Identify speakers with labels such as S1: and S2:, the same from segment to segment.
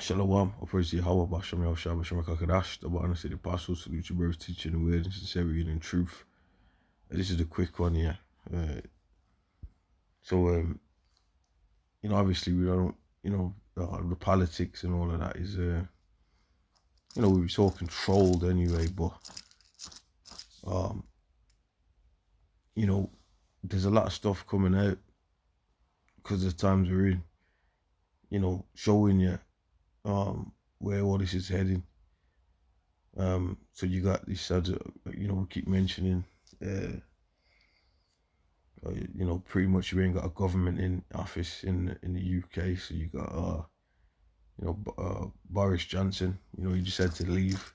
S1: Shalom, I praise Yahweh, Bashem Yahushua, Bashem HaKadosh, the one the apostles, salute your brothers, teaching the word in sincerity and in truth. This is the quick one, yeah. Obviously we don't, the politics and all of that is, we're so controlled anyway, but, there's a lot of stuff coming out because of the times we're in, showing you, where all this is heading. So you got these sides, we keep mentioning, pretty much you ain't got a government in office in the UK. So you got, Boris Johnson, he just had to leave.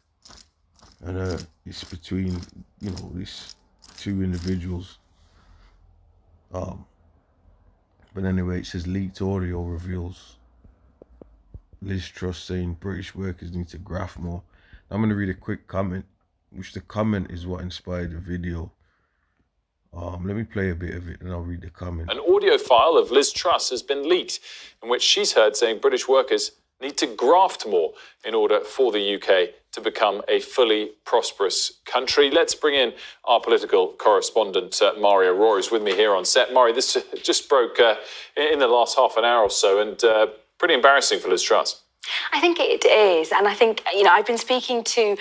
S1: And it's between, these two individuals. But anyway, it says leaked audio reveals Liz Truss saying British workers need to graft more. I'm going to read a quick comment, which the comment is what inspired the video. Let me play a bit of it and I'll read the comment.
S2: An audio file of Liz Truss has been leaked in which she's heard saying British workers need to graft more in order for the UK to become a fully prosperous country. Let's bring in our political correspondent, Mario Roy, who's with me here on set. Mario, this just broke in the last half an hour or so, and pretty embarrassing for Liz Truss.
S3: I think it is, and I think, I've been speaking to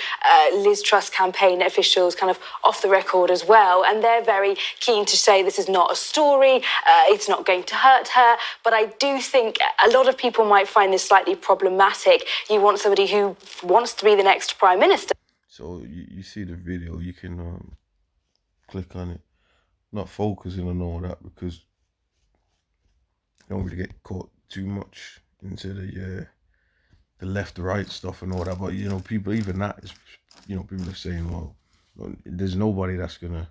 S3: Liz Truss campaign officials kind of off the record as well, and they're very keen to say this is not a story, it's not going to hurt her, but I do think a lot of people might find this slightly problematic. You want somebody who wants to be the next Prime Minister.
S1: So you see the video, you can click on it, not focusing on all that because you don't really get caught too much into the left-right stuff and all that, but people, even that is, people are saying, well, there's nobody that's gonna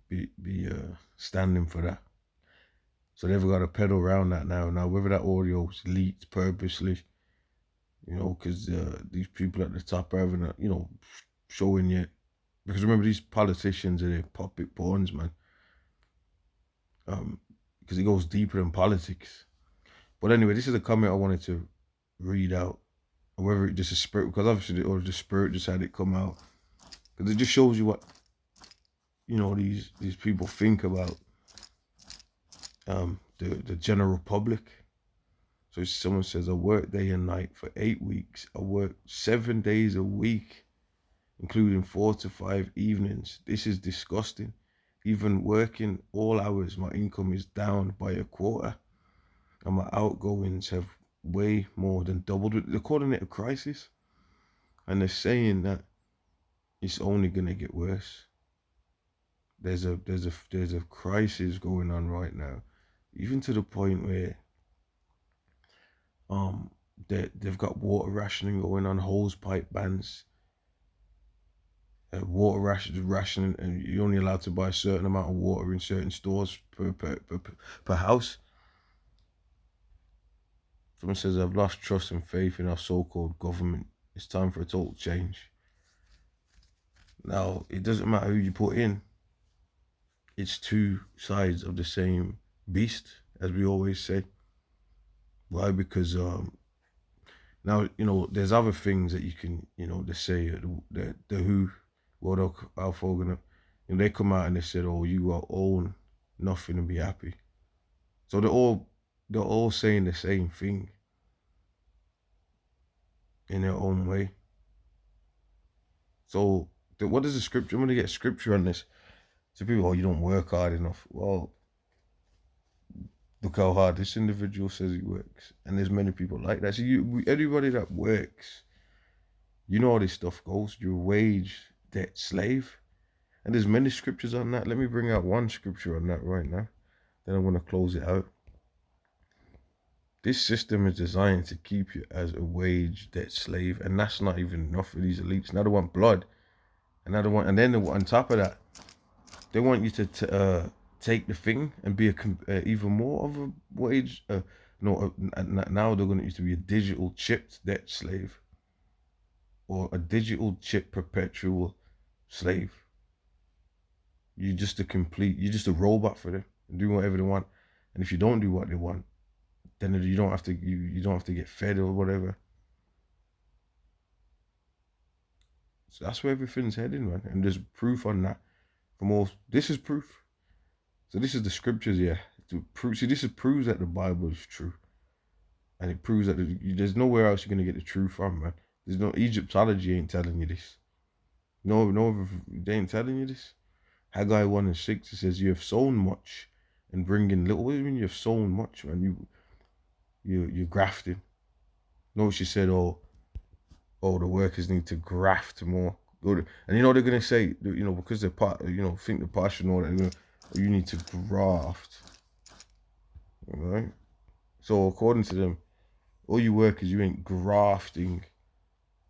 S1: be standing for that. So they've got to pedal around that now. Now, whether that audio was leaked purposely, because these people at the top are having showing you, because remember, these politicians are puppet pawns, man. Because it goes deeper than politics. But anyway, this is a comment I wanted to read out, or whether it just a spirit, because obviously the spirit just had it come out, because it just shows you what these people think about the general public. So someone says, I work day and night for 8 weeks. I work 7 days a week, including 4 to 5 evenings. This is disgusting. Even working all hours, my income is down by a quarter. And my outgoings have way more than doubled. They're calling it a crisis. And they're saying that it's only going to get worse. There's a crisis going on right now. Even to the point where they've got water rationing going on, hose pipe bans. Water rationing, and you're only allowed to buy a certain amount of water in certain stores per house. Someone says, I've lost trust and faith in our so-called government. It's time for a total change. Now, it doesn't matter who you put in. It's two sides of the same beast, as we always say. Why? Because now, there's other things that you can, they say, the WHO, World Health Organization, they come out and they said, oh, you are own nothing and be happy. So they're all saying the same thing in their own way. So what is the scripture? I'm going to get scripture on this. So people, oh, you don't work hard enough. Well, look how hard this individual says he works. And there's many people like that. So everybody that works, how this stuff goes. You're a wage debt slave. And there's many scriptures on that. Let me bring out one scripture on that right now. Then I'm going to close it out. This system is designed to keep you as a wage debt slave, and that's not even enough for these elites. Now they want blood, and then on top of that, they want you to take the thing and be even more of a wage. Now they're going to used to be a digital chipped debt slave, or a digital chip perpetual slave. You're just a robot for them, and do whatever they want. And if you don't do what they want, then you don't have to get fed or whatever. So that's where everything's heading, man. And there's proof on that. From all this is proof. So this is the scriptures, yeah. To prove, see, this proves that the Bible is true, and it proves that there's nowhere else you're gonna get the truth from, man. There's no Egyptology ain't telling you this. No, they ain't telling you this. Haggai 1:6, it says, "You have sown much and bring in little." What do you mean you have sown much, man? You're grafting. Notice she said, "Oh, the workers need to graft more." And you know they're gonna say, because they're think the partial know that you need to graft. Right? So according to them, all you workers, you ain't grafting.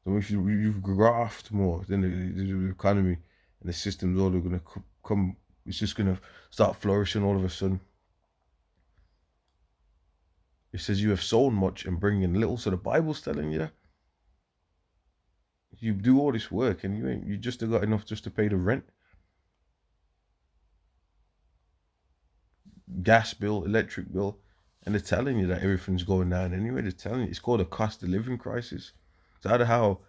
S1: So if you graft more, then the economy and the system's all gonna come. It's just gonna start flourishing all of a sudden. It says you have sown much and bring in little. So the Bible's telling you that. You do all this work and you just got enough just to pay the rent, gas bill, electric bill, and they're telling you that everything's going down anyway. They're telling you it's called a cost of living crisis. So how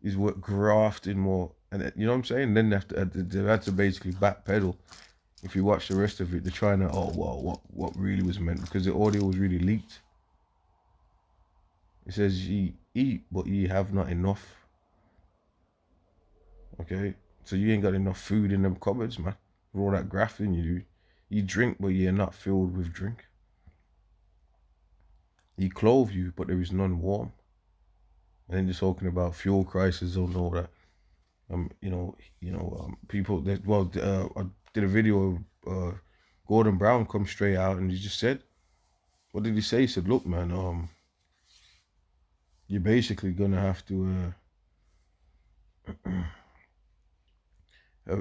S1: is what grafting more, and you know what I'm saying? Then they had to basically backpedal. If you watch the rest of it, they're trying to what really was meant, because the audio was really leaked. It says ye eat, but ye have not enough. Okay, so you ain't got enough food in them cupboards, man. For all that grafting you do, you drink, but you're not filled with drink. He clothe you, but there is none warm. And then just talking about fuel crisis and all that. People that I did a video of Gordon Brown come straight out and he just said, what did he say? He said, look, man, you're basically gonna have to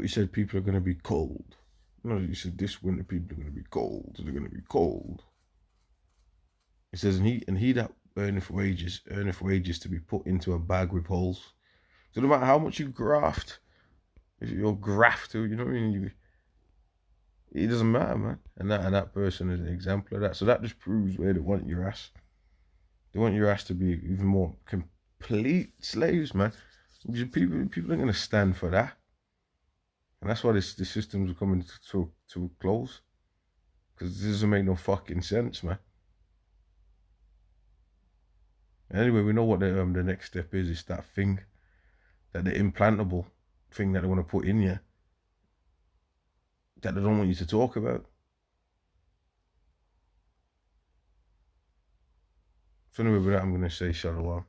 S1: he said people are gonna be cold. No, he said this winter people are gonna be cold. They're gonna be cold. He says, and he that earneth wages to be put into a bag with holes. So no matter how much you graft, if you're grafter, you know what I mean? It doesn't matter, man. And that person is an example of that. So that just proves where they want your ass. They want your ass to be even more complete slaves, man. People aren't gonna stand for that. And that's why the systems are coming to a close. Because this doesn't make no fucking sense, man. Anyway, we know what the next step is. It's that thing, that the implantable thing that they want to put in you, that they don't want you to talk about. So anyway, with that, I'm going to say shalom.